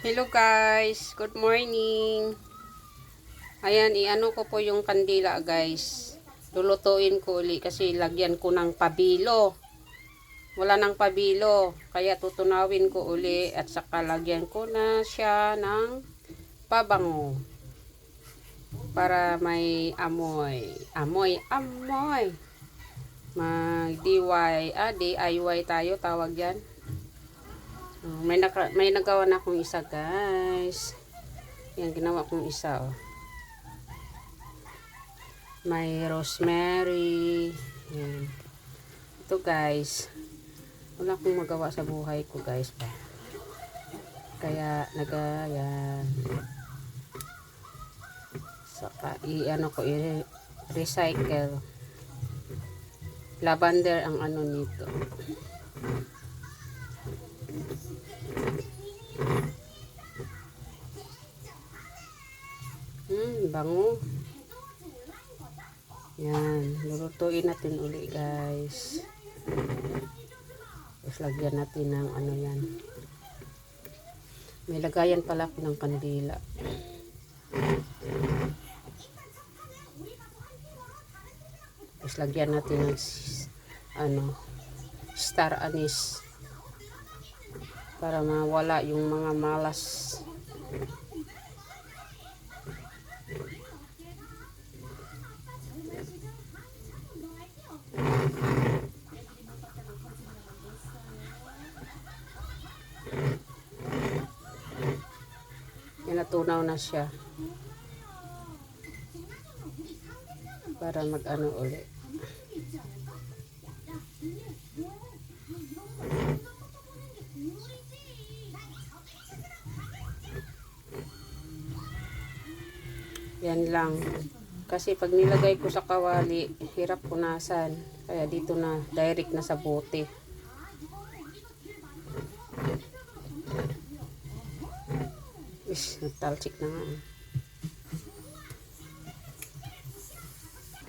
Hello guys, good morning. Ayan, iano ko po yung kandila guys. Lulutuin ko uli kasi lagyan ko ng pabilo. Wala nang pabilo, kaya tutunawin ko uli at saka lagyan ko na siya ng pabango. Para may amoy. Amoy. DIY tayo tawag yan. May nagawa na akong isa guys. Yan, ginawa kong isa oh. May rosemary. Yan. Ito guys. Wala akong magawa sa buhay ko guys pa. Kaya yan. Saka i-ano ko i-recycle. Lavender ang ano nito. Bango. Yan, lulutuin natin uli guys. Tapos lagyan natin ng ano yan. May lagayan pala ako ng kandila. Tapos lagyan natin ng star anise. Para mawala yung mga malas. Yan, natunaw na siya. Para mag-ano ulit. Yan lang. Kasi pag nilagay ko sa kawali, hirap punasan. Kaya dito na, direct na sa bote. Nagtalsik na nga.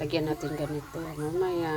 Lagyan natin ganito mamaya.